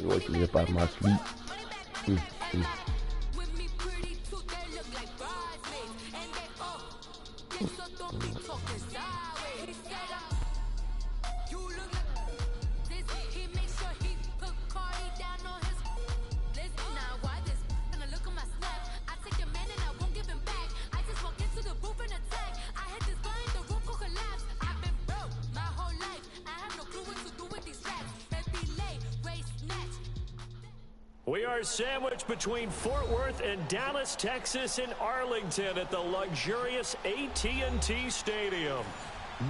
Waking me up out of my sleep. We are sandwiched between Fort Worth and Dallas, Texas, and Arlington at the luxurious AT&T Stadium.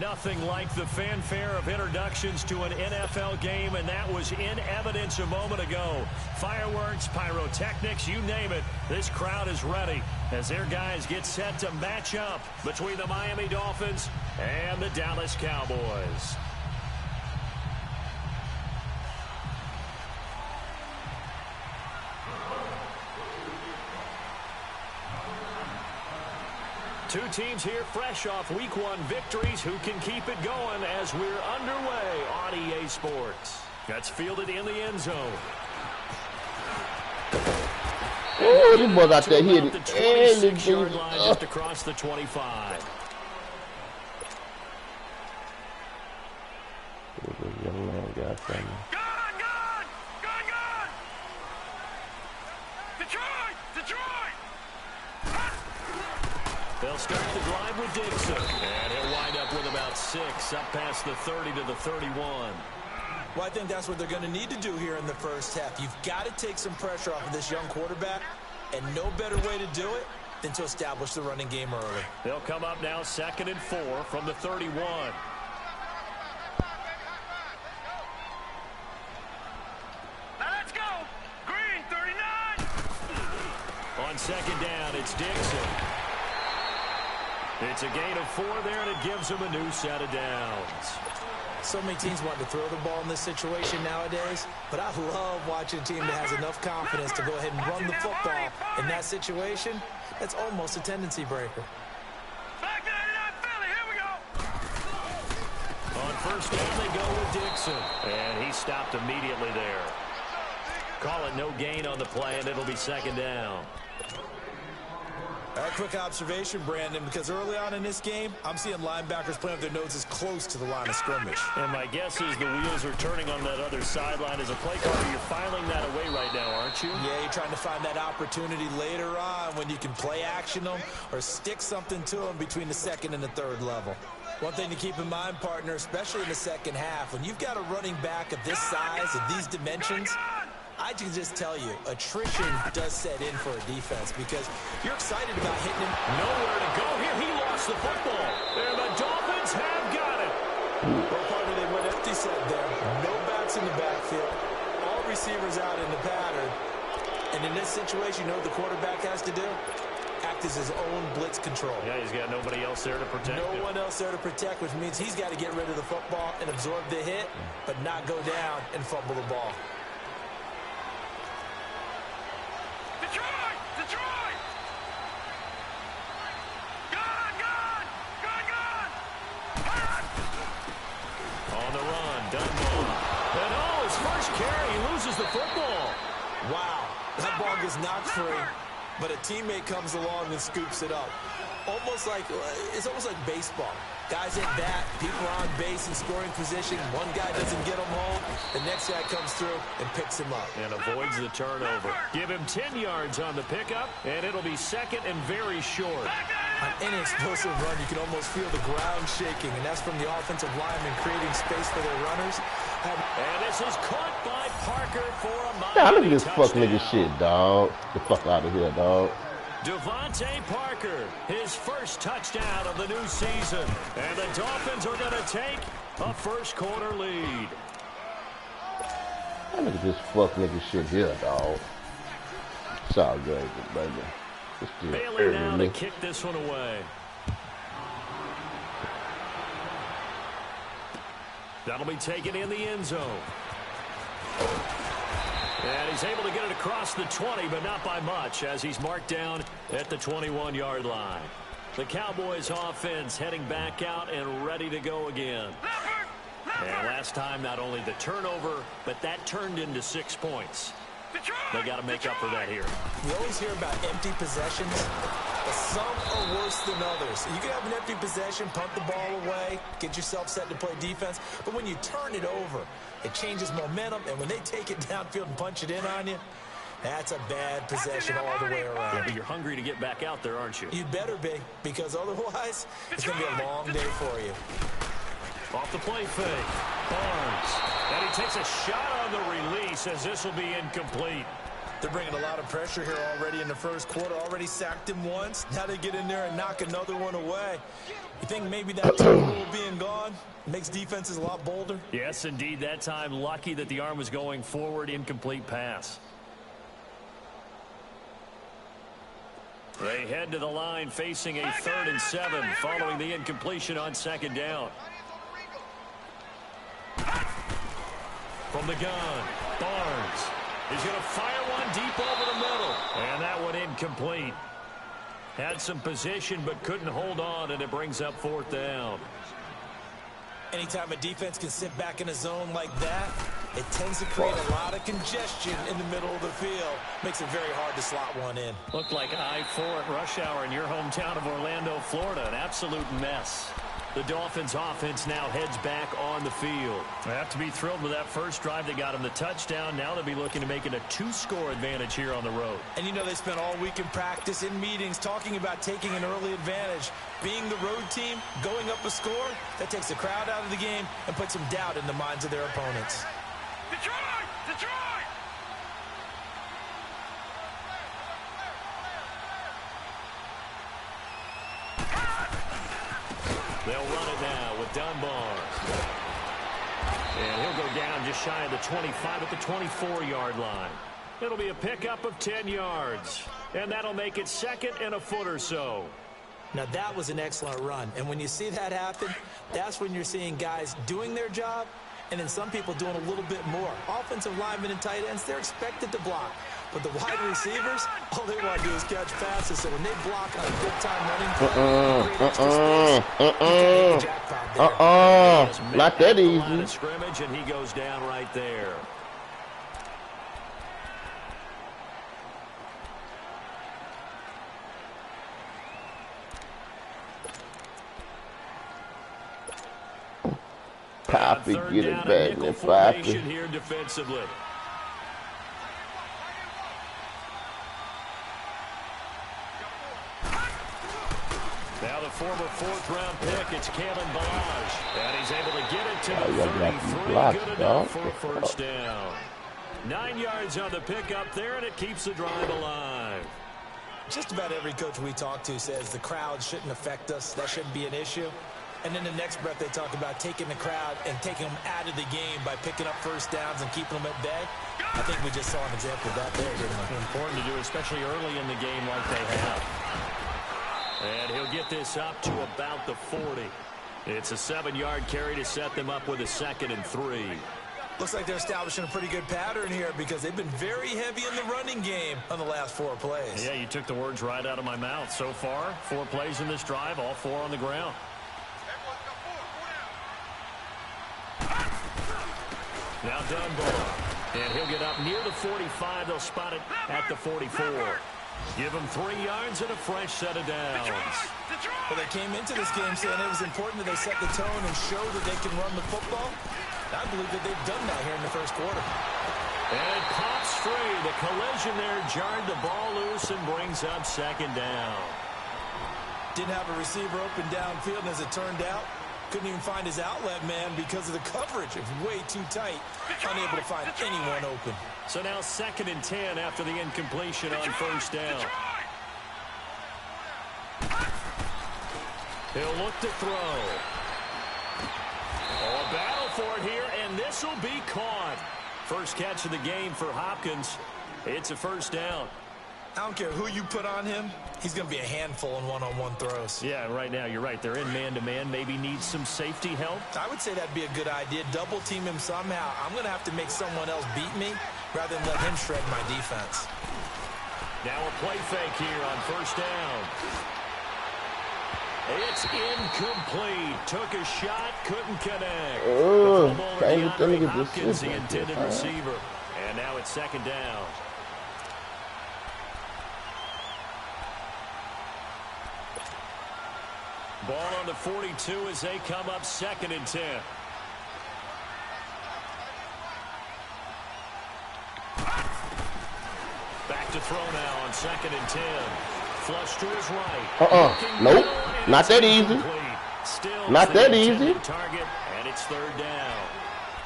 Nothing like the fanfare of introductions to an NFL game, and that was in evidence a moment ago. Fireworks, pyrotechnics, you name it. This crowd is ready as their guys get set to match up between the Miami Dolphins and the Dallas Cowboys. Two teams here fresh off Week 1 victories who can keep it going as we're underway on EA Sports. That's fielded in the end zone. Oh, this boy's out there hitting the 26-yard line just across the 25. Gone! Detroit! They'll start the drive with Dixon. And he'll wind up with about 6, up past the 30 to the 31. Well, I think that's what they're going to need to do here in the first half. You've got to take some pressure off of this young quarterback, and no better way to do it than to establish the running game early. They'll come up now 2nd and 4 from the 31. Now let's go! Green, 39! On 2nd down, it's Dixon. It's a gain of 4 there, and it gives him a new set of downs. So many teams want to throw the ball in this situation nowadays, but I love watching a team that has enough confidence to go ahead and run the football. In that situation, that's almost a tendency breaker. Back to 89 Philly, here we go! On 1st down, they go with Dixon, and he stopped immediately there. Call it no gain on the play, and it'll be 2nd down. A quick observation, Brandon, because early on in this game, I'm seeing linebackers playing with their noses close to the line of scrimmage. And my guess is the wheels are turning on that other sideline. As a play caller, you're filing that away right now, aren't you? Yeah, you're trying to find that opportunity later on when you can play action them or stick something to them between the 2nd and the 3rd level. One thing to keep in mind, partner, especially in the second half, when you've got a running back of this size and these dimensions, I can just tell you, attrition does set in for a defense because you're excited about hitting him. Nowhere to go here. He lost the football. And the Dolphins have got it. Well, partner, they went empty set there. No backs in the backfield. All receivers out in the pattern. And in this situation, you know what the quarterback has to do? Act as his own blitz control. Yeah, he's got nobody else there to protect him. No one else there to protect, which means he's got to get rid of the football and absorb the hit, but not go down and fumble the ball. Detroit! Gone! On the run, Dunbar. And his first carry, he loses the football. Wow, that ball gets knocked free, but a teammate comes along and scoops it up. It's almost like baseball. Guys at bat, people are on base in scoring position. One guy doesn't get him home. The next guy comes through and picks him up. And avoids the turnover. Give him 10 yards on the pickup, and it'll be 2nd and very short. On any explosive run, you can almost feel the ground shaking, and that's from the offensive linemen creating space for their runners. And this is caught by Parker for a Nah, look at Miami this fuck nigga touchdown. shit, dog. Get the fuck out of here, dog. Devontae Parker, his first touchdown of the new season. And the Dolphins are going to take a first-quarter lead. Look at this fuck nigga shit here, dog. It's all good, baby. It's still Bailey now to early. kick this one away. That'll be taken in the end zone. And he's able to get it across the 20, but not by much, as he's marked down at the 21-yard line. The Cowboys offense heading back out and ready to go again. Leopard! And last time, not only the turnover, but that turned into 6 points. They got to make up for that here. You always hear about empty possessions, but some are worse than others. You can have an empty possession, punt the ball away, get yourself set to play defense, but when you turn it over, it changes momentum, and when they take it downfield and punch it in on you, that's a bad possession all the way around. Yeah, but you're hungry to get back out there, aren't you? You'd better be, because otherwise, it's going to be a long day for you. Off the play fake. Barnes. And he takes a shot on the release as this will be incomplete. They're bringing a lot of pressure here already in the first quarter. Already sacked him once. Now they get in there and knock another one away. You think maybe that total being gone makes defenses a lot bolder? Yes, indeed. That time, lucky that the arm was going forward. Incomplete pass. They head to the line facing a 3rd and 7 following the incompletion on 2nd down. From the gun, Barnes. He's going to fire one deep over the middle. And that one incomplete. Had some position but couldn't hold on, and it brings up 4th down. Anytime a defense can sit back in a zone like that, it tends to create a lot of congestion in the middle of the field. Makes it very hard to slot one in. Looked like I-4 at rush hour in your hometown of Orlando, Florida. An absolute mess. The Dolphins offense now heads back on the field. They have to be thrilled with that first drive that got them the touchdown. Now they'll be looking to make it a 2-score advantage here on the road. And you know they spent all week in practice, in meetings, talking about taking an early advantage. Being the road team, going up a score, that takes the crowd out of the game and puts some doubt in the minds of their opponents. Detroit! Detroit! They'll run it now with Dunbar. And he'll go down just shy of the 25 at the 24-yard line. It'll be a pickup of 10 yards. And that'll make it 2nd and a foot or so. Now that was an excellent run. And when you see that happen, that's when you're seeing guys doing their job and then some people doing a little bit more. Offensive linemen and tight ends, they're expected to block. But the wide receivers, all they want to do is catch passes. So when they block on a good time running play, not that easy. Scrimmage, and he goes down right there. Poppy, get it back, man, Poppy. Here defensively. Now the former 4th-round pick, it's Kalen Balaj. And he's able to get it to the 33. Good enough for a first down. 9 yards on the pickup there, and it keeps the drive alive. Just about every coach we talk to says the crowd shouldn't affect us. That shouldn't be an issue. And in the next breath, they talk about taking the crowd and taking them out of the game by picking up first downs and keeping them at bay. I think we just saw an example of that there, didn't we? Important to do, especially early in the game like they have. And he'll get this up to about the 40. It's a 7-yard carry to set them up with a 2nd and 3. Looks like they're establishing a pretty good pattern here because they've been very heavy in the running game on the last 4 plays. Yeah, you took the words right out of my mouth. So far, 4 plays in this drive, all 4 on the ground. Now Dunbar, and he'll get up near the 45. They'll spot it at the 44. Give him 3 yards and a fresh set of downs. Well, they came into this game saying it was important that they set the tone and show that they can run the football. I believe that they've done that here in the first quarter. And it pops free. The collision there jarred the ball loose and brings up 2nd down. Didn't have a receiver open downfield, and as it turned out, couldn't even find his outlet man because of the coverage. It was way too tight. Unable to find anyone open. So now 2nd and 10 after the incompletion on first down. He'll look to throw. Oh, a battle for it here, and this will be caught. First catch of the game for Hopkins. It's a first down. I don't care who you put on him. He's going to be a handful in one-on-one throws. Yeah, right now, you're right. They're in man-to-man. Maybe needs some safety help. I would say that'd be a good idea. Double team him somehow. I'm going to have to make someone else beat me rather than let him shred my defense. Now a play fake here on first down. It's incomplete. Took a shot, couldn't connect. Oh, The Hopkins, the intended receiver. And now it's second down. Ball on the 42 as they come up 2nd and 10. Back to throw now on 2nd and 10. Flush to his right. Nope. Not that easy. Still not that easy. Target, and it's 3rd down.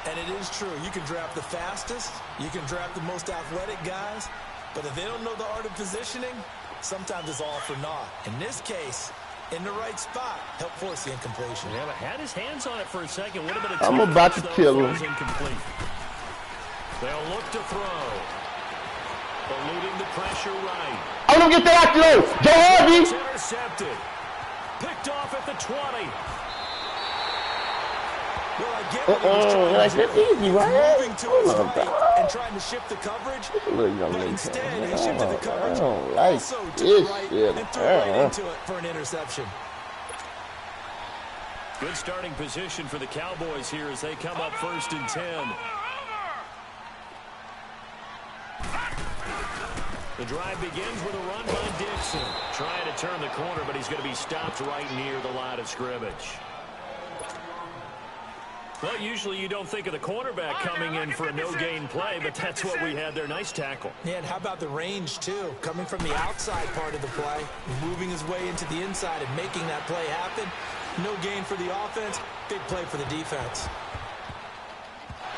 And it is true. You can draft the fastest. You can draft the most athletic guys. But if they don't know the art of positioning, sometimes it's all for naught. In this case, in the right spot, help force the incompletion. Yeah, but had his hands on it for a second. Would have been a I'm about to kill him. Incomplete. They'll look to throw. Eluding the pressure right. I don't get that though. Joe Harvey. It's intercepted. Picked off at the 20. Well, I get what he was trying like to do. that's easy, right? Moving to his right and trying to shift the coverage. But instead, he shifted the coverage also to the right and threw right into it for an interception. Good starting position for the Cowboys here as they come up 1st and 10. The drive begins with a run by Dixon. Trying to turn the corner, but he's going to be stopped right near the line of scrimmage. Well, usually you don't think of the cornerback coming in for a no-gain play, but that's what we had there. Nice tackle. Yeah, and how about the range, too? Coming from the outside part of the play, moving his way into the inside and making that play happen. No gain for the offense, big play for the defense.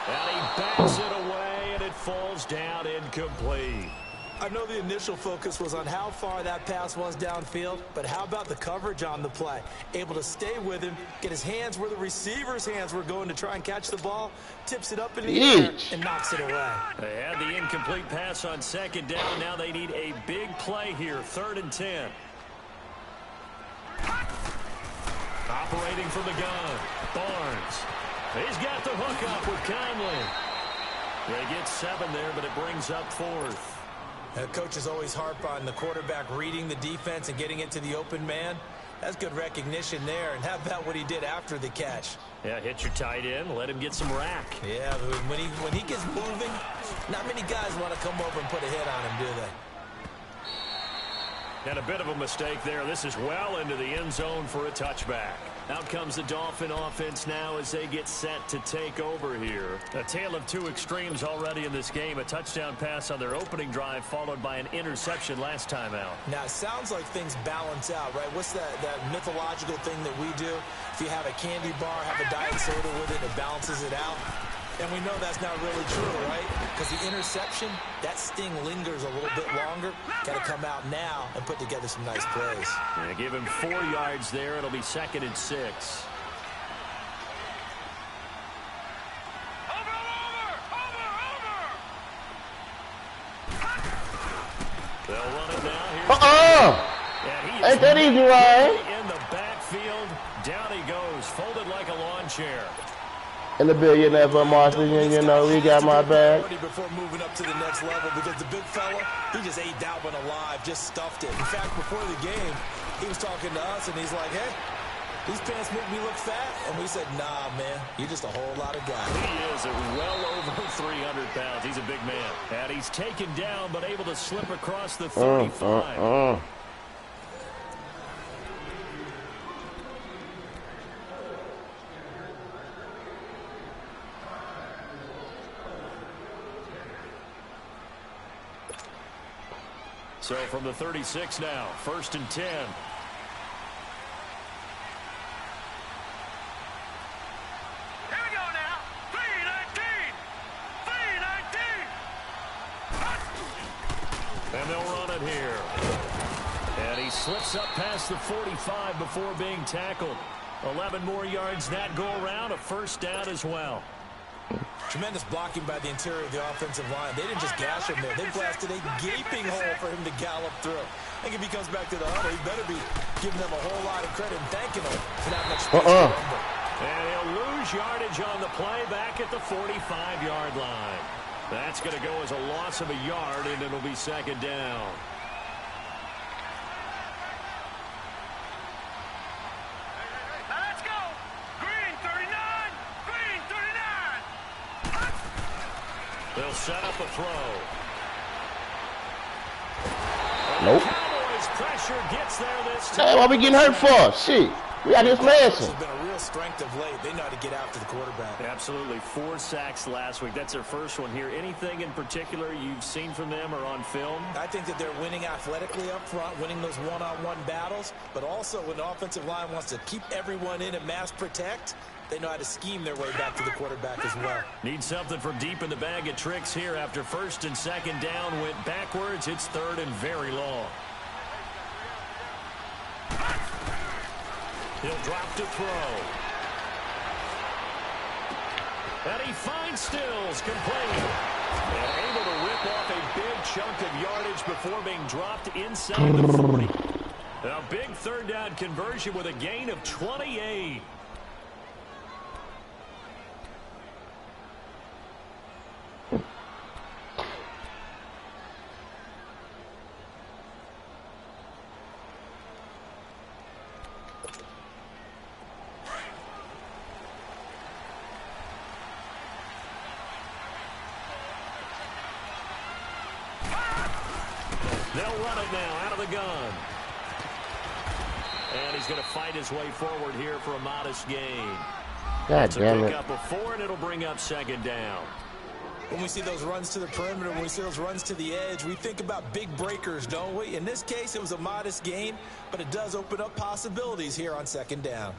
And he backs it away, and it falls down incomplete. I know the initial focus was on how far that pass was downfield, but how about the coverage on the play? Able to stay with him, get his hands where the receiver's hands were going to try and catch the ball, tips it up in the air, and knocks it away. They had the incomplete pass on 2nd down. Now they need a big play here, 3rd and 10. Operating from the gun, Barnes. He's got the hook up with Conley. They get 7 there, but it brings up 4th. Coaches always harp on the quarterback reading the defense and getting it to the open man. That's good recognition there. And how about what he did after the catch? Yeah, hit your tight end, let him get some rack. Yeah, when he gets moving, not many guys want to come over and put a hit on him, do they? And a bit of a mistake there. This is well into the end zone for a touchback. Out comes the Dolphin offense now as they get set to take over here. A tale of two extremes already in this game. A touchdown pass on their opening drive followed by an interception last time out. Now, it sounds like things balance out, right? What's that mythological thing that we do? If you have a candy bar, have a diet soda with it, it balances it out. And we know that's not really true, right? Because the interception, that sting lingers a little bit longer. Got to come out now and put together some nice plays. Yeah, give him 4 yards there. It'll be 2nd and 6. They'll run it now. Ain't that easy, right? In the backfield, down he goes, folded like a lawn chair. And the billionaire for Martin, you know, he got my back. Before moving up to the next level, because the big fella, he just ate that one alive, just stuffed it. In fact, before the game, he was talking to us, and he's like, hey, these pants make me look fat. And we said, nah, man, you're just a whole lot of guy. He is at well over 300 pounds. He's a big man. And he's taken down, but able to slip across the 35. So from the 36 now, 1st and 10. Here we go now. 3-19. 3-19. And they'll run it here. And he slips up past the 45 before being tackled. 11 more yards that go around, a 1st down as well. Tremendous blocking by the interior of the offensive line. They didn't just gash him there. They blasted a gaping hole for him to gallop through. I think if he comes back to the huddle, he better be giving them a whole lot of credit and thanking them for that much space to rumble. And he'll lose yardage on the play back at the 45-yard line. That's going to go as a loss of a yard, and it'll be 2nd down. up a throw. Nope. Cowboys pressure gets there this time. Hey, what we getting hurt for? Shit. We out here smashing. Has been a real strength of late. They know how to get after the quarterback. Absolutely. 4 sacks last week. That's their first one here. Anything in particular you've seen from them or on film? I think that they're winning athletically up front, winning those one-on-one battles, but also when the offensive line wants to keep everyone in and mass protect, they know how to scheme their way back to the quarterback as well. Need something from deep in the bag of tricks here. After first and second down went backwards, it's third and very long. He'll drop to throw. And he finds Stills, complete. And able to rip off a big chunk of yardage before being dropped inside the 40. A big third down conversion with a gain of 28. They'll run it now out of the gun. And he's going to fight his way forward here for a modest gain. God damn it. Pick up a 4, and it'll bring up second down. When we see those runs to the perimeter, when we see those runs to the edge, we think about big breakers, don't we? In this case, it was a modest gain, but it does open up possibilities here on second down.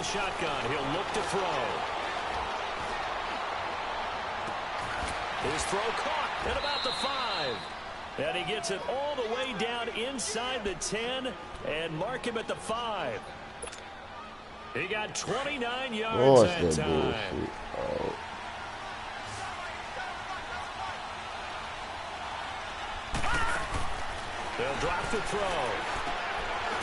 Shotgun. He'll look to throw. His throw caught at about the 5. And he gets it all the way down inside the 10 and mark him at the 5. He got 29 yards that time. Oh. They'll drop to throw.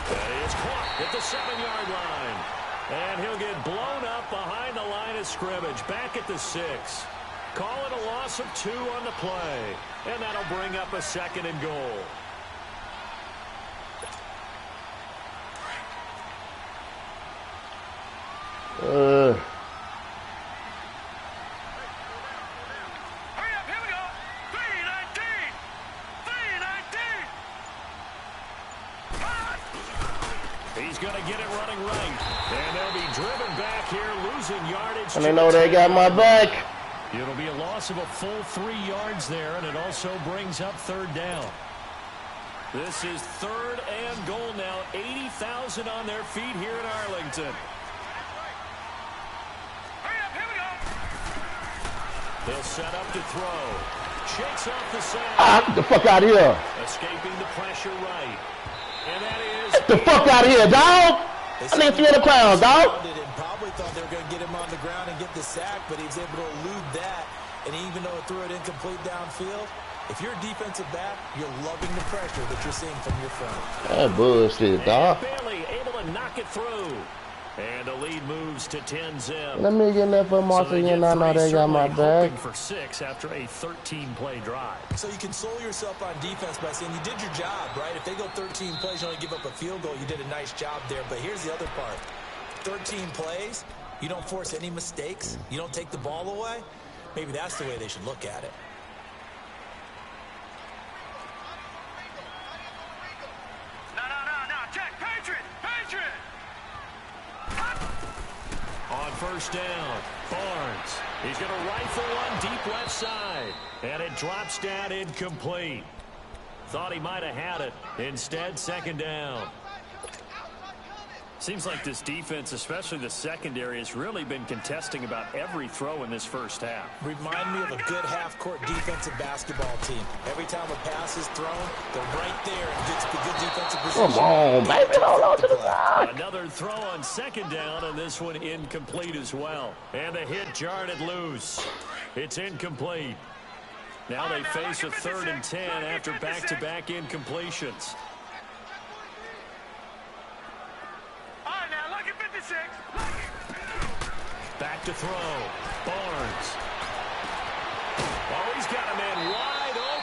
And he is caught at the 7-yard line. And he'll get blown up behind the line of scrimmage. Back at the 6. Call it a loss of 2 on the play. And that'll bring up a second and goal. He's going to get it running right. And they'll be driven back here, losing yardage. And they know they got my back. It'll be a loss of a full 3 yards there, and it also brings up third down. This is third and goal now. 80,000 on their feet here in Arlington. They'll set up to throw. Shakes off the side. Get the fuck out of here. Escaping the pressure right. And that is... Get the fuck out of here, dog. I need 300 pounds, dog. Probably thought they were going to get him on the ground and get the sack, but he was able to elude that. And even though it threw it incomplete downfield, if you're a defensive back, you're loving the pressure that you're seeing from your front. That bullshit, dog. Bailey able to knock it through. And the lead moves to 10-zip. Let me get that for Martha. You know they got my back. For 6 after a 13-play drive. So you console yourself on defense by saying you did your job, right? If they go 13 plays, you only give up a field goal, you did a nice job there. But here's the other part. 13 plays, you don't force any mistakes, you don't take the ball away. Maybe that's the way they should look at it. No. Check. Patriot. On first down, Barnes. He's going to rifle one deep left side. And it drops down incomplete. Thought he might have had it. Instead, second down. Seems like this defense, especially the secondary, has really been contesting about every throw in this first half. Remind me of a good half-court defensive basketball team. Every time a pass is thrown, they're right there and good defensive position. Come on, baby, hold on to the side. Another throw on second down, and this one incomplete as well. And the hit jarred it loose. It's incomplete. Now they face a 3rd and 10 after back-to-back incompletions. Back to throw. Barnes.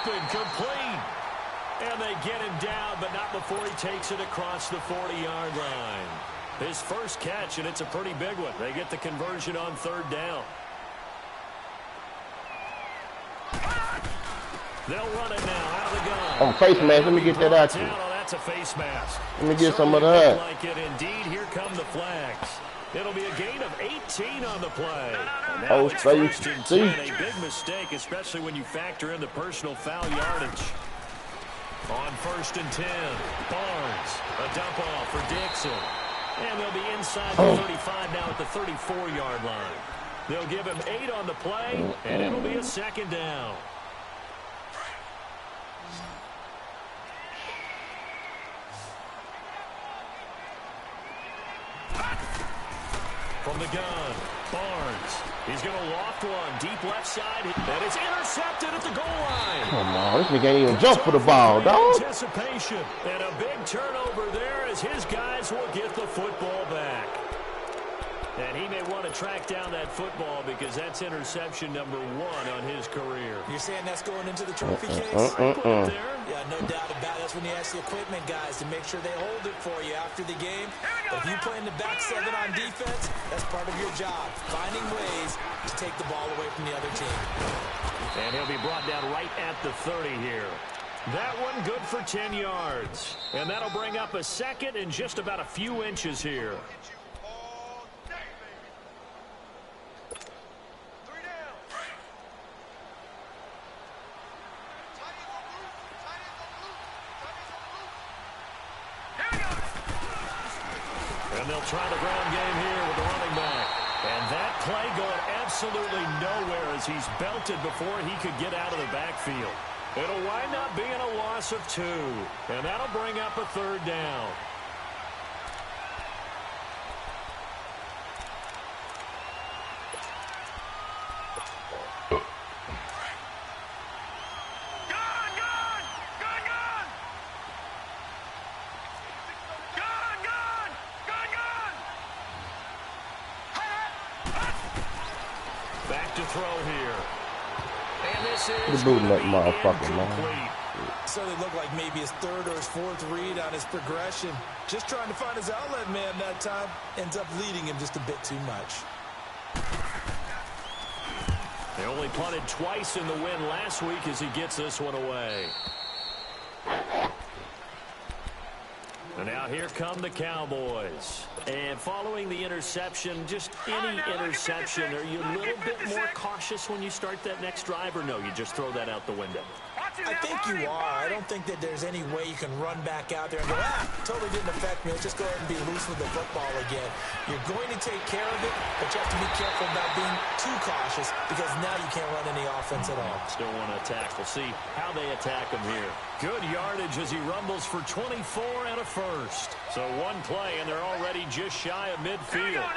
open, complete. And they get him down, but not before he takes it across the 40-yard line. His first catch, and it's a pretty big one. They get the conversion on third down. They'll run it now out of the gun. Oh, face mask. Let me get that out to you. Oh, that's a face mask. Let me get some of that. Like it indeed. Here come the flags. It'll be a gain of 18 on the play. Oh, see. A big mistake, especially when you factor in the personal foul yardage. On 1st and 10, Barnes, a dump off for Dixon. And they'll be inside the 35 now at the 34-yard line. They'll give him 8 on the play, and it'll be a second down. From the gun, Barnes. He's going to loft one deep left side, and it's intercepted at the goal line. Come on, this nigga ain't even jump for the ball, dog. Anticipation, and a big turnover there as his guys will get the football back. And he may want to track down that football because that's interception number 1 on his career. You're saying that's going into the trophy case? Yeah, no doubt about it. That's when you ask the equipment guys to make sure they hold it for you after the game. But if you play in the back 7 on defense, that's part of your job, finding ways to take the ball away from the other team. And he'll be brought down right at the 30 here. That one good for 10 yards. And that'll bring up a second and just about a few inches here. And they'll try the ground game here with the running back. And that play going absolutely nowhere as he's belted before he could get out of the backfield. It'll wind up being a loss of 2. And that'll bring up a third down. Throw here. And this is that motherfucker, man. So it looked like maybe his 3rd or his 4th read on his progression. Just trying to find his outlet man that time. Ends up leading him just a bit too much. They only punted twice in the win last week as he gets this one away. And now here come the Cowboys. And following the interception, just any interception, are you a little bit more cautious when you start that next drive, or no, you just throw that out the window? I think you are. I don't think that there's any way you can run back out there and go, totally didn't affect me. Let's just go ahead and be loose with the football again. You're going to take care of it, but you have to be careful about being too cautious because now you can't run any offense at all. Still want to attack. We'll see how they attack him here. Good yardage as he rumbles for 24 and a first. So one play, and they're already just shy of midfield.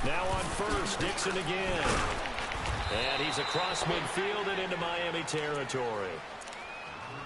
Now on first, Dixon again. And he's across midfield and into Miami territory.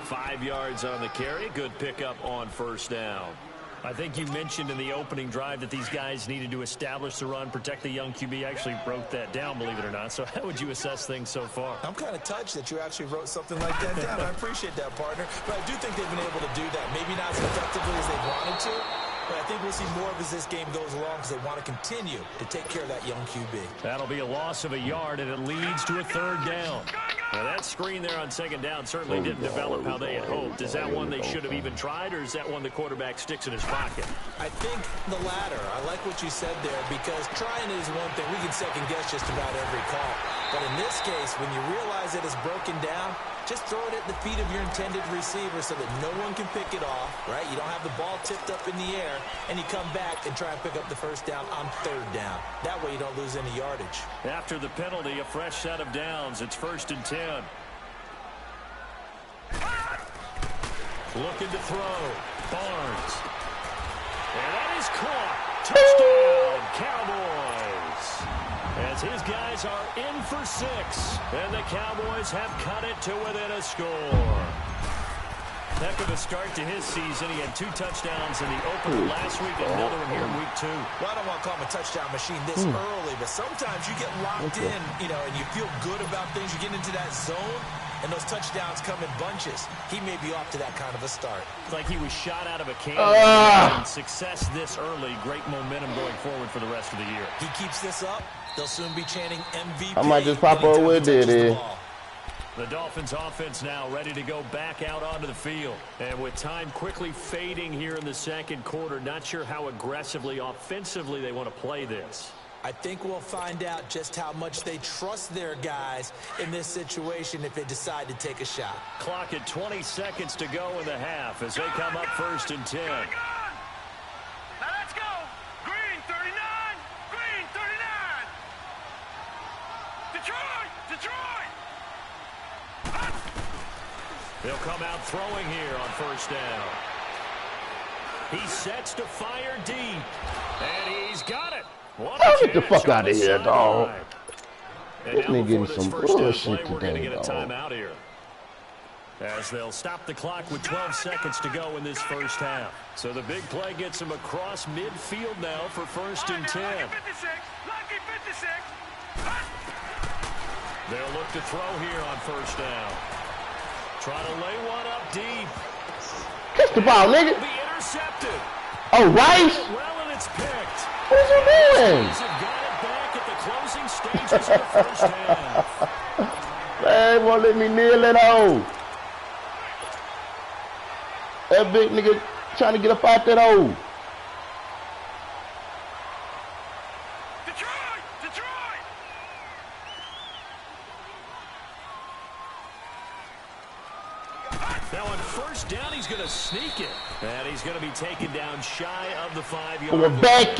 5 yards on the carry. Good pickup on first down. I think you mentioned in the opening drive that these guys needed to establish the run, protect the young QB. Actually wrote that down, believe it or not. So how would you assess things so far? I'm kind of touched that you actually wrote something like that down. I appreciate that, partner. But I do think they've been able to do that. Maybe not as effectively as they wanted to, but I think we'll see more of as this game goes along because they want to continue to take care of that young QB. That'll be a loss of a yard, and it leads to a third down. Now, that screen there on second down certainly didn't develop how they had hoped. Is that one they should have even tried, or is that one the quarterback sticks in his pocket? I think the latter. I like what you said there because trying is one thing. We can second guess just about every call. But in this case, when you realize it is broken down, just throw it at the feet of your intended receiver so that no one can pick it off, right? You don't have the ball tipped up in the air, and you come back and try and pick up the first down on third down. That way you don't lose any yardage. After the penalty, a fresh set of downs. It's 1st and 10. Looking to throw. Barnes. And that is caught. Touchdown, Cowboys. As his guys are in for 6. And the Cowboys have cut it to within a score. Heck of a start to his season. He had 2 touchdowns in the opener last week, another one here in week 2. Well, I don't want to call him a touchdown machine this early, but sometimes you get locked in, and you feel good about things. You get into that zone, and those touchdowns come in bunches. He may be off to that kind of a start. It's like he was shot out of a cannon. Success this early, great momentum going forward for the rest of the year. He keeps this up, they'll soon be chanting MVP. I might just pop over with it. The Dolphins offense now ready to go back out onto the field. And with time quickly fading here in the second quarter, not sure how aggressively, offensively they want to play this. I think we'll find out just how much they trust their guys in this situation if they decide to take a shot. Clock at 20 seconds to go in the half as they come up 1st and 10. Now let's go. Green 39. Green 39. Detroit. They'll come out throwing here on 1st down. He sets to fire deep. And he's got it. Get the fuck out of here, dog. This nigga getting some bullshit we're going to today, get a dog. timeout here. As they'll stop the clock with 12 seconds to go in this first half. So the big play gets him across midfield now for 1st and 10. Lucky 56. They'll look to throw here on 1st down. Try to lay one up deep. Catch the ball, nigga. Be intercepted. Oh, Rice? Well, and it's picked. What is he doing? He's got it back at the closing stages of the first half. Man, won't let me kneel that hole. That big nigga trying to get up out that hole. Detroit. Now on 1st down, he's going to sneak it. And he's going to be taken down shy of the 5-yard line. Going back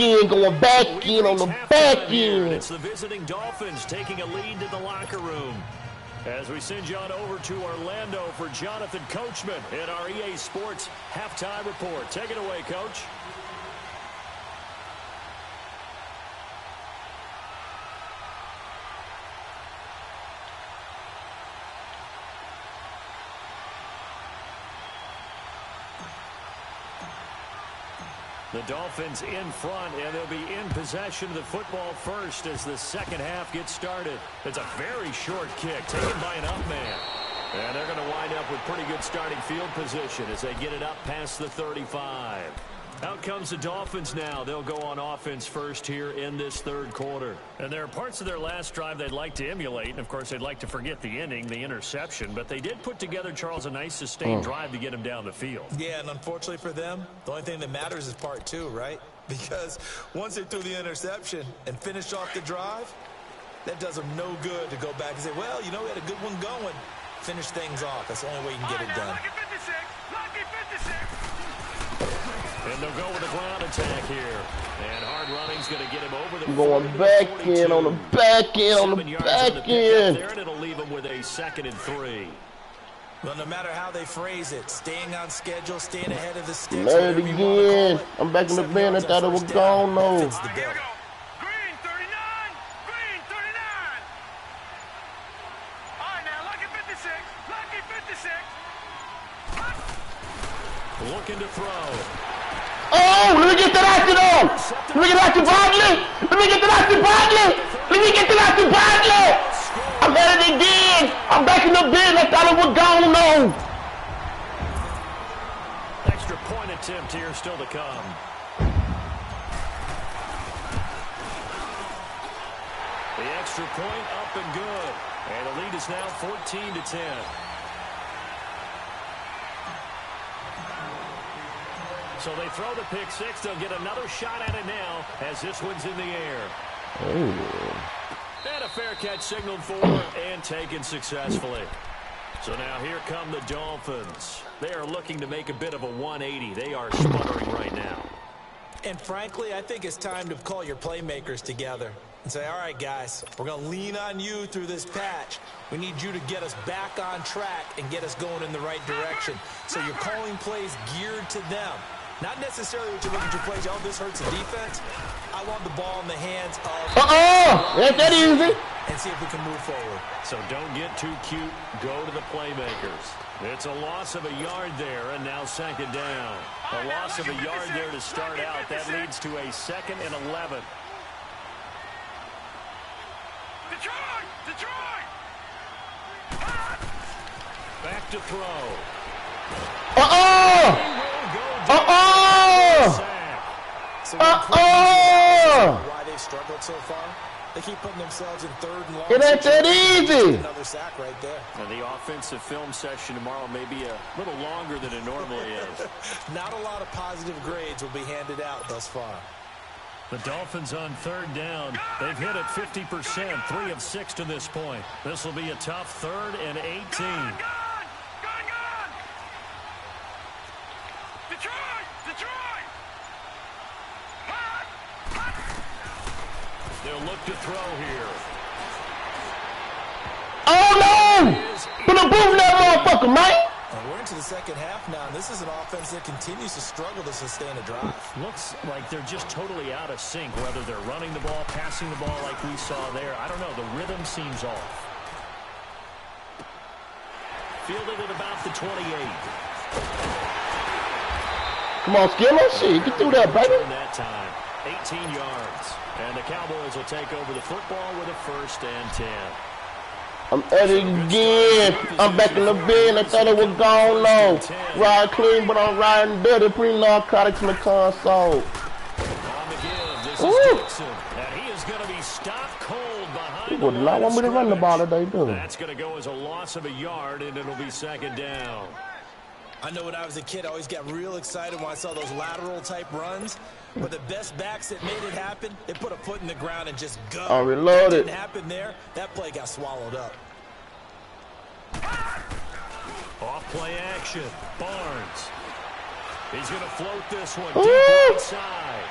in on the back end. It's the visiting Dolphins taking a lead to the locker room. As we send you on over to Orlando for Jonathan Coachman in our EA Sports Halftime Report. Take it away, Coach. The Dolphins in front, and they'll be in possession of the football first as the second half gets started. It's a very short kick taken by an up man. And they're going to wind up with pretty good starting field position as they get it up past the 35. Out comes the Dolphins now. They'll go on offense first here in this third quarter. And there are parts of their last drive they'd like to emulate. And, of course, they'd like to forget the ending, the interception. But they did put together, Charles, a nice sustained drive to get him down the field. Yeah, and unfortunately for them, the only thing that matters is part 2, right? Because once they threw the interception and finished off the drive, that does them no good to go back and say, well, you know, we had a good one going. Finish things off. That's the only way you can get it done. Lucky 56. And they'll go with a ground attack here. And hard running's going to get him over the Going back in on the back end on the back end. There, and it'll leave him with a 2nd and 3. Well, no matter how they phrase it, staying on schedule, staying ahead of the sticks. Made it again. I'm back in the band. I thought it was gone, though. Here we go. Green 39. Green 39. All right, now, lucky 56. Lucky 56. Looking to throw. Oh, let me get that out to though. Let me get that to Bodley. Let me get that out to Bodley. Let me get that out to Bodley. I'm at it again. I'm back in the bed. I thought it was gone, though. Extra point attempt here still to come. The extra point up and good. And the lead is now 14-10. So they throw the pick 6. They'll get another shot at it now as this one's in the air. And a fair catch signaled for and taken successfully. So now here come the Dolphins. They are looking to make a bit of a 180. They are sputtering right now. And frankly, I think it's time to call your playmakers together and say, all right, guys, we're going to lean on you through this patch. We need you to get us back on track and get us going in the right direction. So you're calling plays geared to them. Not necessarily what you look at your plays, oh, this hurts the defense. I want the ball in the hands of... That's that easy. And see if we can move forward. So don't get too cute. Go to the playmakers. It's a loss of a yard there, and now 2nd down. A loss of a yard there to start out. That leads to a 2nd and 11. Detroit! Back to throw. Why they've struggled so far? They keep putting themselves in third and long. It ain't that easy. Another sack right there. And the offensive film session tomorrow may be a little longer than it normally is. Not a lot of positive grades will be handed out thus far. The Dolphins on third down. They've hit it 50%, 3 of 6 to this point. This will be a tough 3rd and 18. Gone! Detroit! They'll look to throw here. Oh, no! Put a boot in that motherfucker, man! We're into the second half now, and this is an offense that continues to struggle to sustain a drive. Looks like they're just totally out of sync, whether they're running the ball, passing the ball like we saw there. I don't know. The rhythm seems off. Fielded at about the 28. Come on, Skimmer. Shit, get through that, baby. That time, 18 yards. And the Cowboys will take over the football with a 1st and 10. I'm at it again. I'm back in the bed. I thought it was gone long. Ride clean, but I'm riding dirty. Pre-narcotics in the console. On the give, this is Dixon. And he is going to be stopped cold behind. People do not want me to run the ball today, do they? That's going to go as a loss of a yard, and it'll be 2nd down. I know when I was a kid, I always got real excited when I saw those lateral-type runs. But the best backs that made it happen, they put a foot in the ground and just go. I reloaded. It didn't happen there. That play got swallowed up. Off play action. Barnes. He's going to float this one deep inside.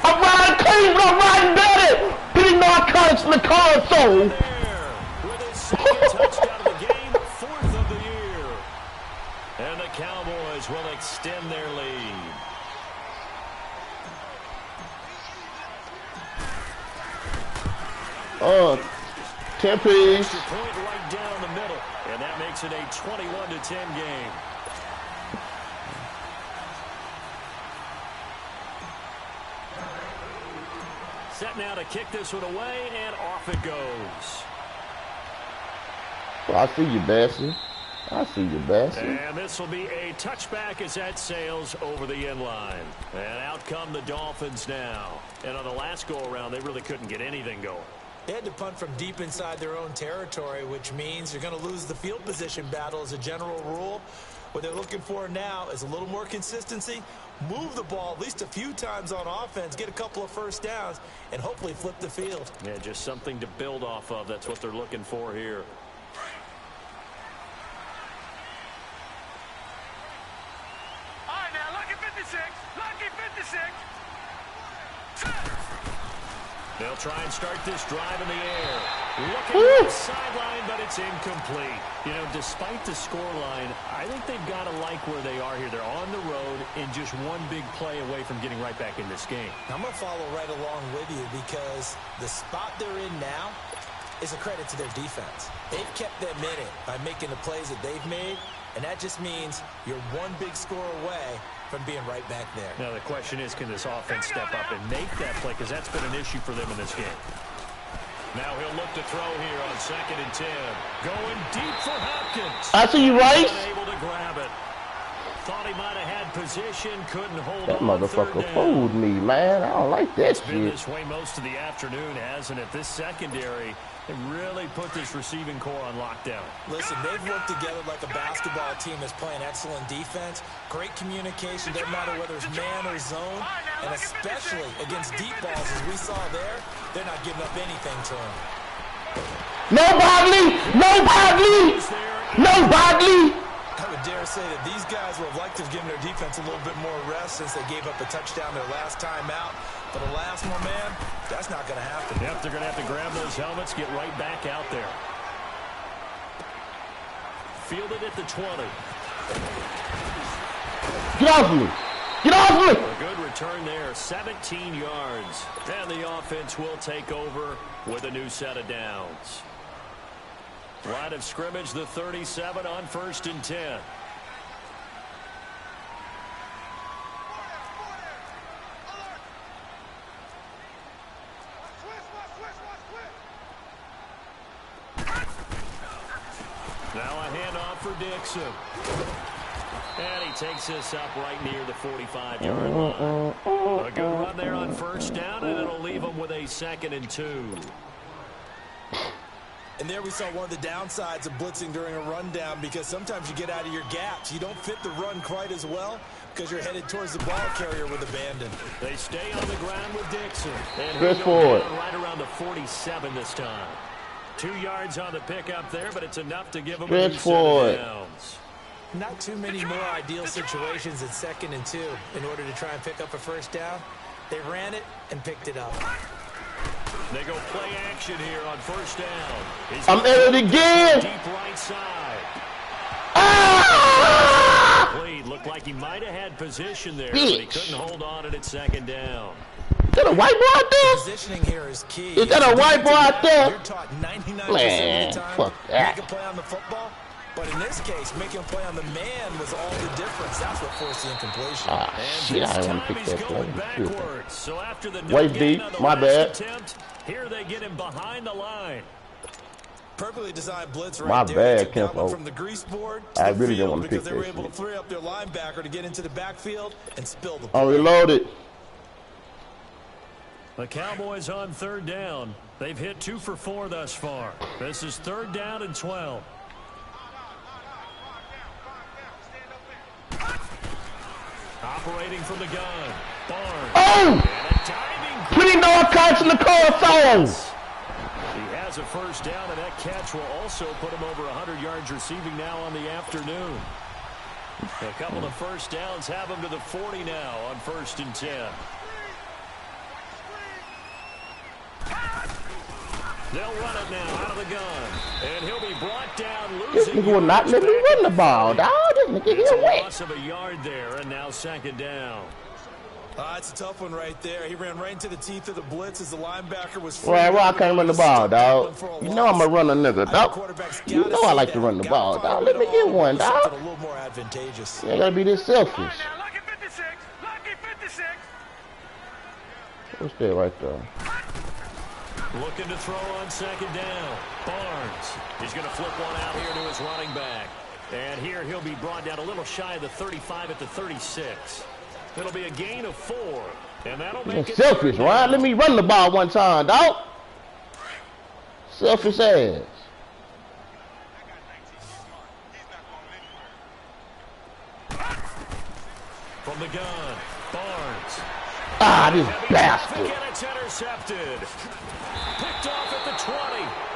I'm riding clean, but I'm riding dirty. Pre-narcotics in the console. There, with his 2nd touchdown of the game, 4th of the year. And the Cowboys will extend their lead. Oh, 10 piece. Extra point right down the middle, and that makes it a 21-10 game. Set now to kick this one away, and off it goes. Well, I see you, Bessie. I see you, Bessie. And this will be a touchback as that sails over the end line. And out come the Dolphins now. And on the last go-around, they really couldn't get anything going. They had to punt from deep inside their own territory, which means you're going to lose the field position battle as a general rule. What they're looking for now is a little more consistency, move the ball at least a few times on offense, get a couple of 1st downs, and hopefully flip the field. Yeah, just something to build off of. That's what they're looking for here. All right, now, lucky 56. Lucky 56. They'll try and start this drive in the air. Looking at the sideline, but it's incomplete. You know, despite the scoreline, I think they've got to like where they are here. They're on the road and just one big play away from getting right back in this game. I'm going to follow right along with you because the spot they're in now is a credit to their defense. They've kept them in it by making the plays that they've made, and that just means you're one big score away from being right back there. Now the question is, can this offense step up and make that play? Because that's been an issue for them in this game. Now he'll look to throw here on 2nd and 10. Going deep for Hopkins. I see you, Rice. Able to grab it. Thought he might have had position, couldn't hold That on. motherfucker fooled me, man. I don't like that It's been shit. this way most of the afternoon, hasn't it? This secondary, they really put this receiving core on lockdown. Listen, they've worked together like a basketball team that's playing excellent defense. Great communication, doesn't matter whether it's man or zone. And especially against deep balls, as we saw there, they're not giving up anything to them. No Bodley! No Bodley! No Bodley! I would dare say that these guys would have liked to have given their defense a little bit more rest since they gave up a touchdown their last time out. But alas, my man, that's not going to happen. Yep, they're going to have to grab those helmets, get right back out there. Fielded at the 20. Get off me! Get off me! A good return there, 17 yards. And the offense will take over with a new set of downs. Line of scrimmage, the 37 on 1st and 10. Now a handoff for Dixon. And he takes this up right near the 45-yard line. A good run there on first down, and it'll leave him with a 2nd and 2. And there we saw one of the downsides of blitzing during a rundown, because sometimes you get out of your gaps. You don't fit the run quite as well because you're headed towards the ball carrier with abandon. They stay on the ground with Dixon. And Chris Ford. Right around the 47 this time. 2 yards on the pickup there, but it's enough to give him Chris a new Ford. set of downs. Not too many more ideal situations at 2nd and 2 in order to try and pick up a first down. They ran it and picked it up. They go play action here on first down. I'm in it again. Deep right side. Ah! Played looked like he might have had position there, but he couldn't hold on it at 2nd down. Is that a white boy out there? Positioning here is key. Is that a white boy out there? You're taught 99% Man, of the time fuck that. make a play on the football. But in this case, making a play on the man was all the difference. That's what forced the incompletion. Ah, shit, I didn't want to pick that play. Backwards. So after the Waist deep, my bad. Attempt, here they get him behind the line. Perfectly designed blitz right My there. bad, They took that one Kempo. from the grease board to I the really didn't field want to pick because they were that able to shit. free up their linebacker to get into the backfield and spill the ball. I'm reloaded. The Cowboys on 3rd down. They've hit 2 for 4 thus far. This is 3rd down and 12. Operating from the gun. Barnes. Oh! And a diving. Putting no cuts in the core songs. He has a first down, and that catch will also put him over 100 yards receiving now on the afternoon. A couple of first downs have him to the 40 now on 1st and 10. They'll run it now out of the gun. And he'll be brought down, This losing nigga will not let me run the ball, dog. This nigga It's here a wet. loss of a yard there, and now 2nd down. It's a tough one right there. He ran right into the teeth of the blitz as the linebacker was free. Right, well, I can't run the ball, dog. You know I'm a runner nigga, dog. You know I like to run the ball, dog. Let me get one, dog. A little more advantageous. You ain't gotta be this selfish. Now, lucky 56. Lucky 56. What's that right there? Looking to throw on 2nd down. Barnes. He's going to flip one out here to his running back. And here he'll be brought down a little shy of the 35 at the 36. It'll be a gain of 4. And that'll make it Selfish, right? Let me run the ball one time, dog. Selfish ass. from the gun. Barnes. Ah, this bastard. And it's intercepted. Picked off at the 20.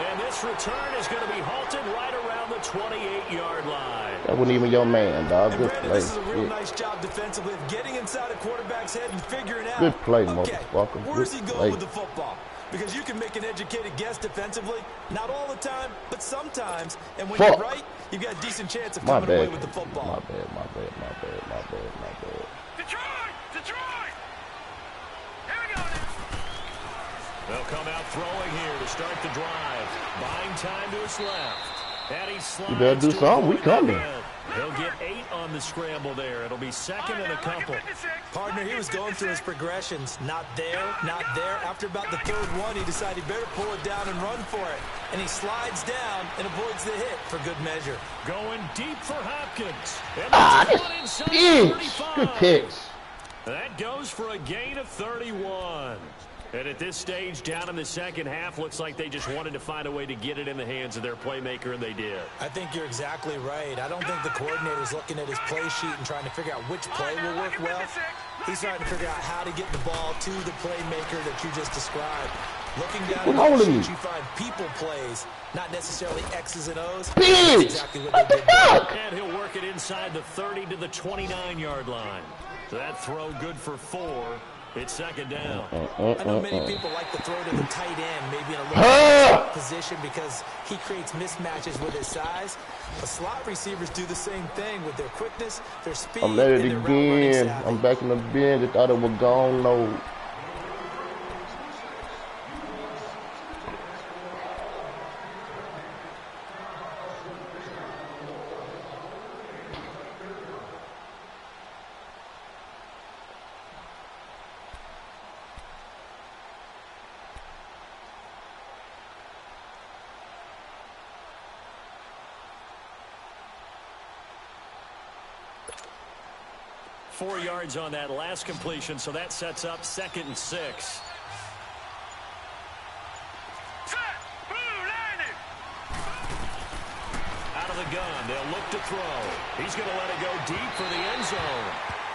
And this return is going to be halted right around the 28-yard line. That wasn't even your man, dog. Good Brandon, play. this is a real nice job defensively of getting inside a quarterback's head and figuring out. Good play, okay, motherfucker. where's he Good going play. with the football? Because you can make an educated guess defensively. Not all the time, but sometimes. And when Fuck. you're right, you've got a decent chance of My coming away bad. with the football. My bad. Detroit! Detroit! Here we go now. They'll come out throwing here to start the drive. Buying time to his left. And he slides. You better do to something. We avoid coming. the end. He'll get 8 on the scramble there. It'll be second and a couple. Partner, he was going through his progressions. Not there, not there. After about the third one, he decided he better pull it down and run for it. And he slides down and avoids the hit for good measure. Going deep for Hopkins. And Ah, that's this one inside bitch. 35. Good picks. That goes for a gain of 31. And at this stage, down in the second half, looks like they just wanted to find a way to get it in the hands of their playmaker, and they did. I think you're exactly right. I don't think the coordinator's looking at his play sheet and trying to figure out which play will work well. He's trying to figure out how to get the ball to the playmaker that you just described. Looking down Who's at the holding sheet, me? you find people plays, not necessarily X's and O's. Bitch! That's exactly what What they the did there. fuck? And he'll work it inside the 30 to the 29-yard line. That throw good for 4. It's second down. I know many people like to throw to the tight end, maybe in a little position because he creates mismatches with his size. The slot receivers do the same thing with their quickness, their speed, I'm at it and their route running again. savvy. I'm back in the bench. I thought it was gone. No. 4 yards on that last completion, so that sets up 2nd and 6. Out of the gun, they'll look to throw. He's going to let it go deep for the end zone.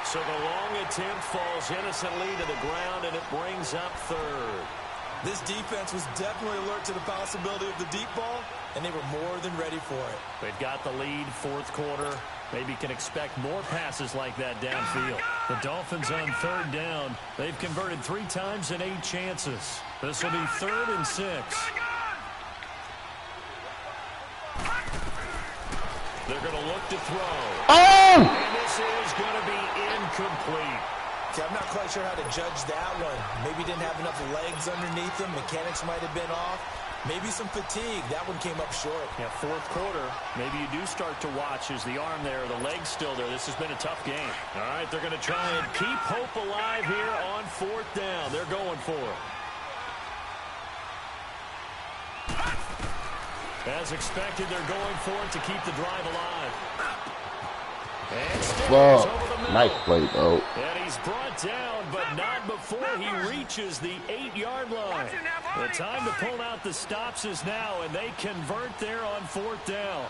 So the long attempt falls innocently to the ground, and it brings up 3rd. This defense was definitely alert to the possibility of the deep ball, and they were more than ready for it. They've got the lead, 4th quarter. Maybe can expect more passes like that downfield. The Dolphins on 3rd down. They've converted 3 times in 8 chances. This will be 3rd and 6. They're going to look to throw. Oh! And this is going to be incomplete. See, I'm not quite sure how to judge that one. Maybe didn't have enough legs underneath him. Mechanics might have been off. Maybe some fatigue. That one came up short. Yeah, 4th quarter. Maybe you do start to watch as the arm there, the leg's still there. This has been a tough game. All right, they're going to try and keep hope alive here on 4th down. They're going for it. As expected, they're going for it to keep the drive alive. And Stickers over the middle. Nice play, though. And he's brought down, but not before he reaches the 8-yard line. The time to pull out the stops is now, and they convert there on 4th down.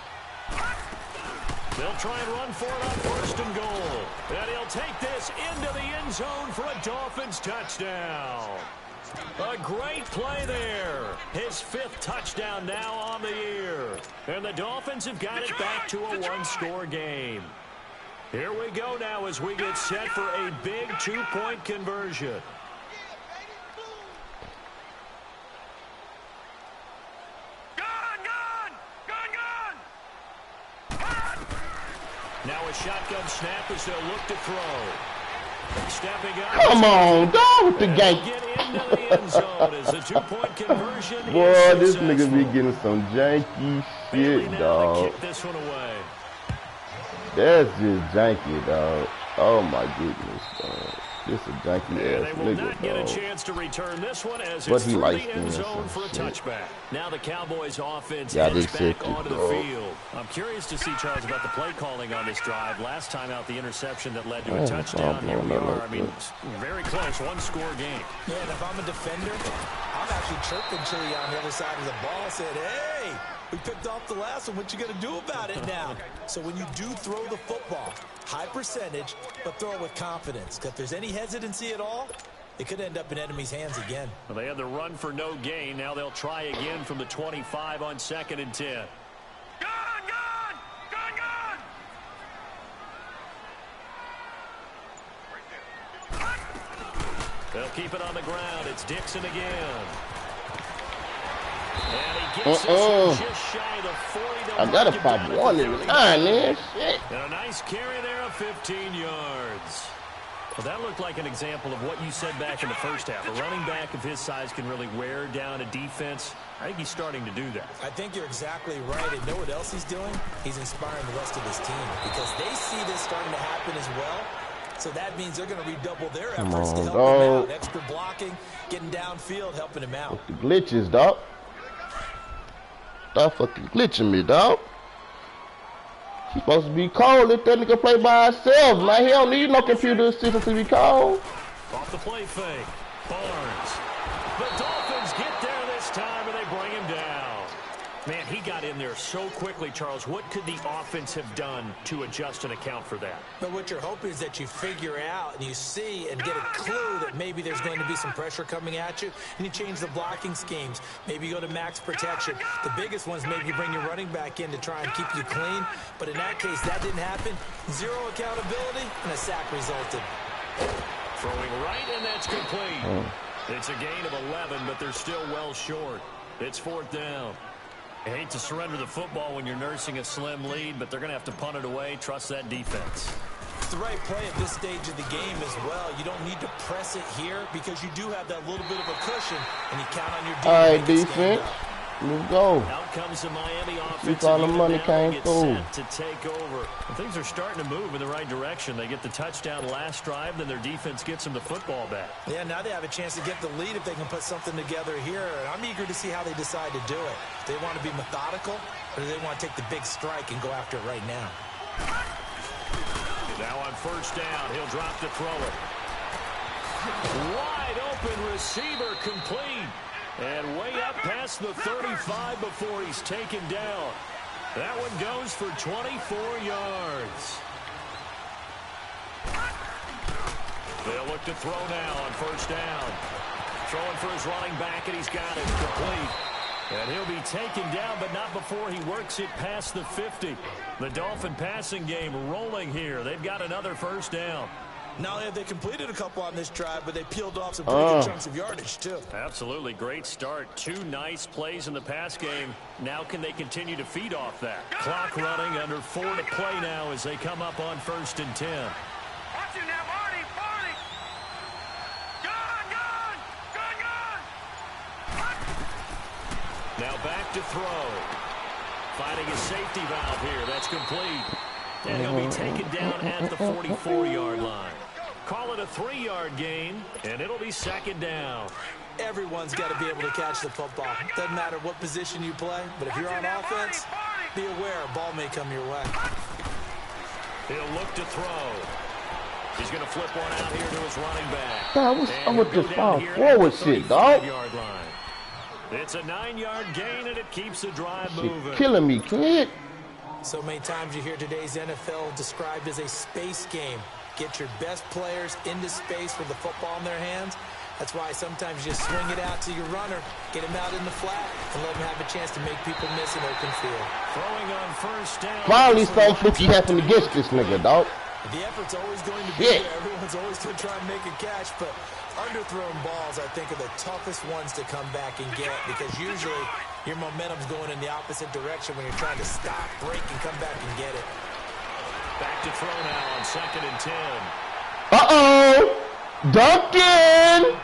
They'll try and run for it on 1st and goal. And he'll take this into the end zone for a Dolphins touchdown. A great play there. His 5th touchdown now on the year. And the Dolphins have got it back to a 1-score game. Here we go now as we get set for a big 2-point conversion. Now a shotgun snap as they'll look to throw. Stepping up. Come on, dog, with the gank. Get into the end zone as a 2-point conversion. Boy, this nigga be getting some janky shit, dog. Kick this one away. That's just janky, dog. Oh my goodness, dog. This is a janky ass They will nigga, not get dog. a chance to return this one as But it's he through likes the end doing zone for a some shit. touchback. Now the Cowboys offense Yeah, heads they back said onto the dog. field. I'm curious to see, Charles, about the play calling on this drive. Last time out, the interception that led to a touchdown. Here we are. I mean, very close, 1-score game. Yeah, and if I'm a defender, I'm actually chirping to you on the other side of the ball, said, hey, we picked off the last one. What you going to do about it now? So when you do throw the football, high percentage, but throw it with confidence. Because if there's any hesitancy at all, it could end up in enemy's hands again. Well, they had the run for no gain. Now they'll try again from the 25 on 2nd and 10. They'll keep it on the ground. It's Dixon again. And he gets this just shy of the 40. I gotta pop one in the line, man. Shit. And a nice carry there of 15 yards. Well, that looked like an example of what you said back in the first half. A running back of his size can really wear down a defense. I think he's starting to do that. I think you're exactly right. And know what else he's doing? He's inspiring the rest of his team because they see this starting to happen as well. So that means they're going to redouble their efforts to help him out. Extra blocking, getting downfield, helping him out. The glitches, dog. Stop fucking glitching me, dog. He's supposed to be cold. Let that nigga play by himself, man. He don't need no computer assistance to be cold. Off the play fake. Barnes. The Dolphins get there this time, and they bring him down. Man, he got in there so quickly, Charles. What could the offense have done to adjust and account for that? But what you're hoping is that you figure out and you see and get a clue that maybe there's going to be some pressure coming at you, and you change the blocking schemes. Maybe you go to max protection. The biggest ones, maybe you bring your running back in to try and keep you clean. But in that case, that didn't happen. Zero accountability, and a sack resulted. Throwing right, and that's complete. It's a gain of 11, but they're still well short. It's 4th down. I hate to surrender the football when you're nursing a slim lead, but they're going to have to punt it away. Trust that defense. It's the right play at this stage of the game as well. You don't need to press it here because you do have that little bit of a cushion, and you count on your defense. All right, defense. Let's go. Out comes the Miami offense. We thought the money came through. To take over. And things are starting to move in the right direction. They get the touchdown last drive, then their defense gets them the football back. Yeah, now they have a chance to get the lead if they can put something together here. And I'm eager to see how they decide to do it. Do they want to be methodical, or do they want to take the big strike and go after it right now? Now on first down, he'll drop to throw it. Wide open receiver complete. And way up past the 35 before he's taken down. That one goes for 24 yards. They'll look to throw now on first down. Throwing for his running back, and he's got it complete. And he'll be taken down, but not before he works it past the 50. The Dolphin passing game rolling here. They've got another first down. Not only have they completed a couple on this drive, but they peeled off some pretty good chunks of yardage, too. Absolutely. Great start. 2 nice plays in the pass game. Now can they continue to feed off that? Clock running, under 4 to play now as they come up on first and 10. Watch it now, Marty. Now back to throw. Finding a safety valve here. That's complete. And he'll be taken down at the 44-yard line. Call it a 3-yard gain, and it'll be second down. Everyone's got to be able to catch the football. Doesn't matter what position you play, but if you're on offense, be aware a ball may come your way. He'll look to throw. He's going to flip one out here to his running back. God, what's up with this foul forward shit, dog? It's a 9-yard gain, and it keeps the drive moving. Killing me, kid. So many times you hear today's NFL described as a space game. Get your best players into space with the football in their hands. That's why sometimes you swing it out to your runner, get him out in the flat, and let him have a chance to make people miss an open field. Throwing on first down. Finally, some fluky happened against this nigga, dog. The effort's always going to be there. Everyone's always going to try and make a catch, but underthrown balls, I think, are the toughest ones to come back and get because usually your momentum's going in the opposite direction when you're trying to stop, break, and come back and get it. Back to throw now on second and 10. Uh-oh! Duncan!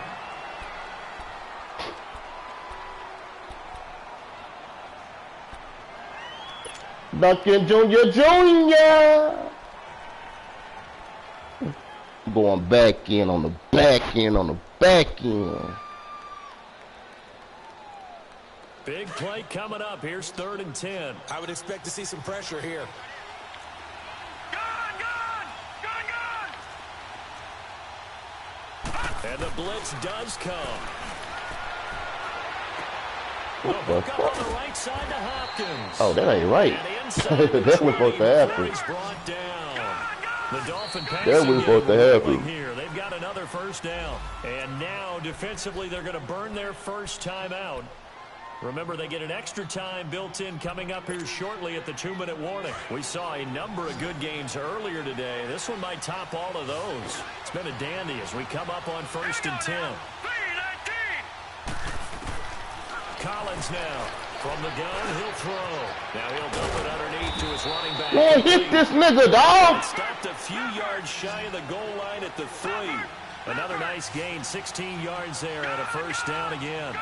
Duncan Jr. Going back in on the back end on the back end. Big play coming up. Here's third and 10. I would expect to see some pressure here. And the blitz does come. What the fuck? On the right side to Hopkins. Oh, that ain't right. That was supposed to happen. The Dolphin that was supposed to happen. Here. They've got another first down. And now, defensively, they're going to burn their first time out. Remember, they get an extra time built in coming up here shortly at the 2-minute warning. We saw a number of good games earlier today. This one might top all of those. It's been a dandy as we come up on first and 10. Collins now. From the gun, he'll throw. Now he'll dump it underneath to his running back. Man, hit this nigga, dog. Stopped a few yards shy of the goal line at the 3. Another nice gain, 16 yards there and a first down again.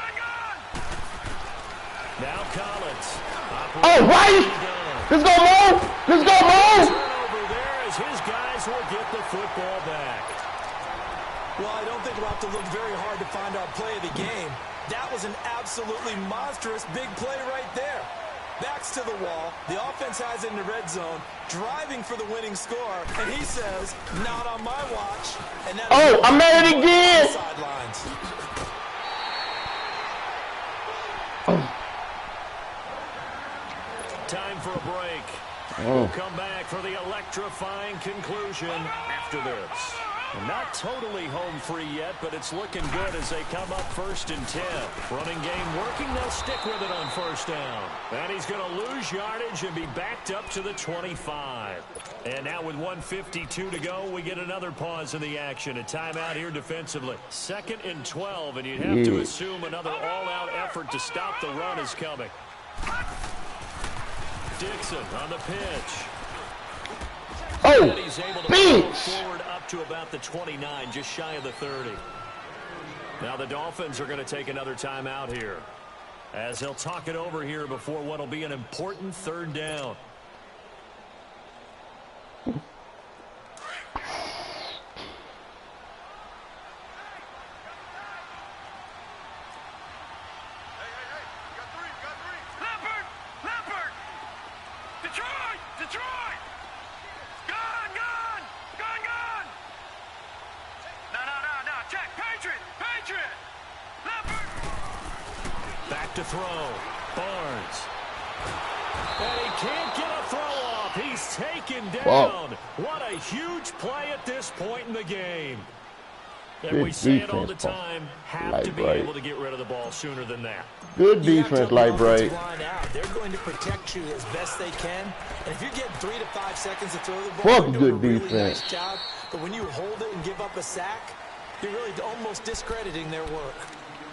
Now Collins. Oh, right! Let's go, Mo! Let's go, Mo! Turnover there as his guys will get the football back. Well, I don't think we'll have to look very hard to find our play of the game. That was an absolutely monstrous big play right there. Backs to the wall. The offense has it in the red zone, driving for the winning score, and he says, not on my watch. And that I made it again! Sidelines. Time for a break. We'll come back for the electrifying conclusion after this. Not totally home free yet, but it's looking good as they come up first and 10. Running game working. They'll stick with it on first down. And he's going to lose yardage and be backed up to the 25. And now with 1:52 to go, we get another pause in the action. A timeout here defensively. 2nd and 12, and you'd have to assume another all-out effort to stop the run is coming. Dixon on the pitch. Oh, he's able to bitch! Forward up to about the 29, just shy of the 30. Now the Dolphins are going to take another timeout here, as they'll talk it over here before what will be an important third down. throw. Barnes. And he can't get a throw off. He's taken down. What a huge play at this point in the game. And we say it all the time, have to be able to get rid of the ball sooner than that. Good defense, Light Bright. They're going to protect you as best they can. And if you're getting 3 to 5 seconds to throw the ball, Fuck you're good doing a really defense. nice job. But when you hold it and give up a sack, you're really almost discrediting their work.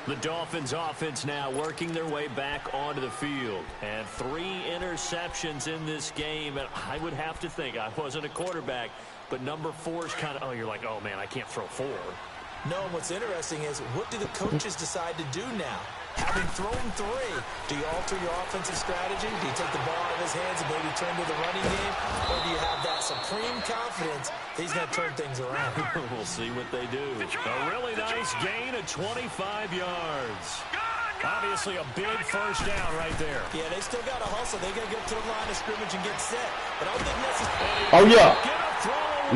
The Dolphins offense now working their way back onto the field. And 3 interceptions in this game. And I would have to think, I wasn't a quarterback, but number 4 is kind of, oh, you're like, oh, man, I can't throw 4. No, and what's interesting is, what do the coaches decide to do now? Having thrown 3, do you alter your offensive strategy? Do you take the ball out of his hands and maybe turn to the running game? Or do you have that supreme confidence that he's going to turn things around? We'll see what they do. A really nice gain of 25 yards. Obviously a big first down right there. Yeah, they still got to hustle. They got to get to the line of scrimmage and get set. But I don't think necessarily. Oh, yeah.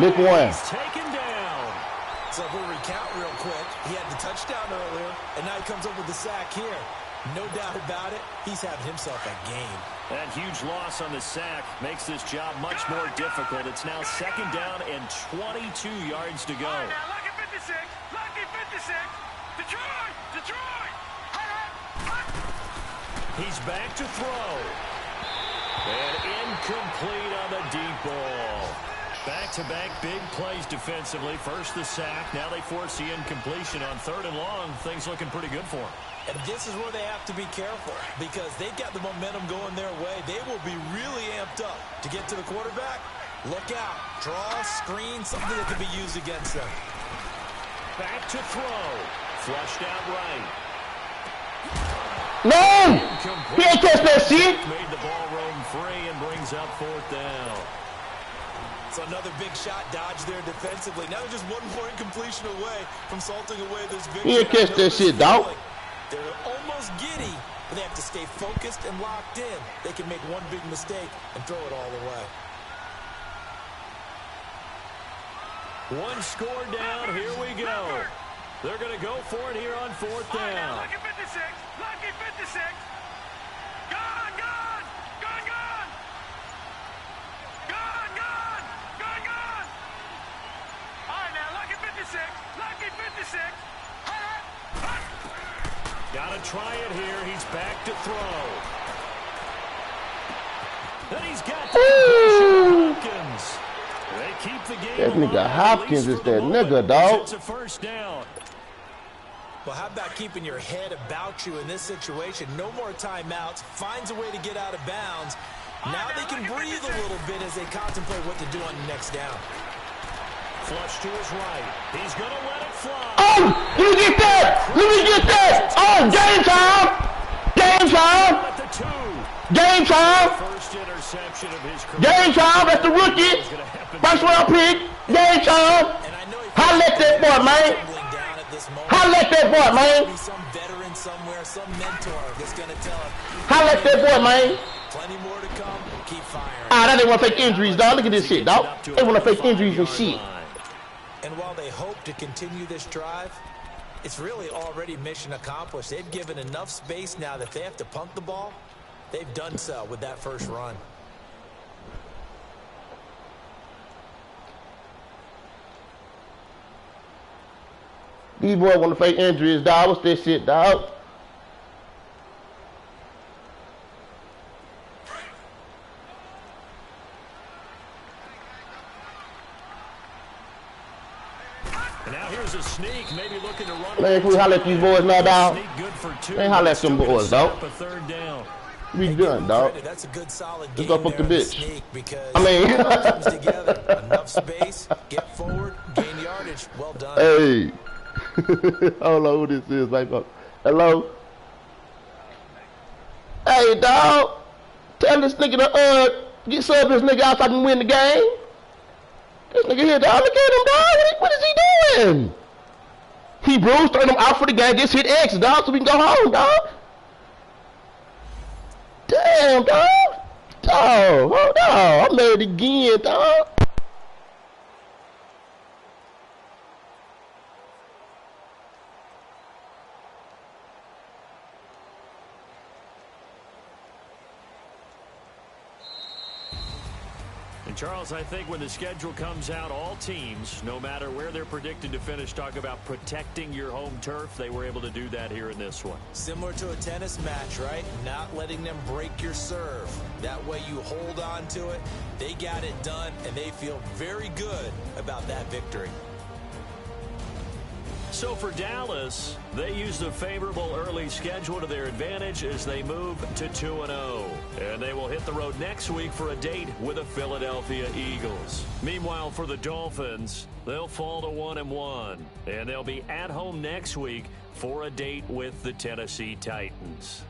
Nick one. He's taken down. So if we recount real quick, he had the touchdown earlier, and now he comes up with the sack here. No doubt about it, he's having himself a game. That huge loss on the sack makes this job much more difficult. It's now 2nd down and 22 yards to go. All right, now, lucky 56. Lucky 56. Detroit. Detroit. He's back to throw. And incomplete on the deep ball. Back-to-back big plays defensively. First the sack. Now they force the incompletion on 3rd and long. Things looking pretty good for them. And this is where they have to be careful because they've got the momentum going their way. They will be really amped up to get to the quarterback. Look out. Draw, screen, something that can be used against them. Back to throw. Flushed out right. No! He ain't catch that shit. Made the ball roam free and brings up 4th down. So another big shot dodged there defensively. Now they're just 1 more incompletion away from salting away this victory. He ain't catch that shit, dog. They're almost giddy, but they have to stay focused and locked in. They can make one big mistake and throw it all away. 1 score down. Here we go. They're going to go for it here on 4th down. Lucky 56. Lucky 56. Gone, gone. Gone, gone. Gone, gone. Gone, gone. All right, now, lucky 56. Lucky 56. Got to try it here. He's back to throw. Then he's got Hopkins. They keep the game. That nigga Hopkins is that nigga, dog. It's a first down. Well, how about keeping your head about you in this situation? No more timeouts. Finds a way to get out of bounds. Now they can breathe a little bit as they contemplate what to do on the next down. Flush to his right. He's going to let it fly. Oh! Let me get that! Let me get that! Oh, game time! Game time! At the 2. Game time! First interception of his career. Game time! That's the rookie! First round pick! Game time! Holla at that boy, man! Holla at that boy, man! Some veteran somewhere, some mentor that's going to tell him. Holla at that boy, man! Plenty more to come. Keep firing. Ah, that they want to fake injuries, dog. Look at this shit, dog. They want to fake injuries and shit. And while they hope to continue this drive, it's really already mission accomplished. They've given enough space now that if they have to punt the ball, they've done so with that first run. These boys want to fake injuries, dog. What's this shit, dog? And now here's a sneak, maybe looking to run. Man, can we holler at these boys now, dog? Sneak good for 2. Man, holler at them boys, dog. A 3rd down. We done, dog. That's a good solid Let's game go fuck the there in bitch. because I mean, it all comes together. Enough space, get forward, gain yardage. Well done. hey. Hold on, who this is, right? Hello? Hey, dog. Tell this nigga to get sub this nigga out so I can win the game. This nigga here, dog. Look at him, dog. What is he doing? He bruised, turned him out for the game. Just hit X, dog, so we can go home, dog. Damn, dog. Dog, hold on. I'm mad again, dog. And, Charles, I think when the schedule comes out, all teams, no matter where they're predicted to finish, talk about protecting your home turf. They were able to do that here in this one. Similar to a tennis match, right? Not letting them break your serve. That way you hold on to it. They got it done, and they feel very good about that victory. So for Dallas, they used a favorable early schedule to their advantage as they move to 2-0. And they will hit the road next week for a date with the Philadelphia Eagles. Meanwhile, for the Dolphins, they'll fall to 1-1. And they'll be at home next week for a date with the Tennessee Titans.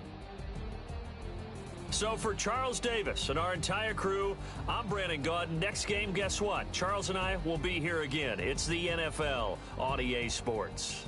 So for Charles Davis and our entire crew, I'm Brandon Gaudin. Next game, guess what? Charles and I will be here again. It's the NFL on EA Sports.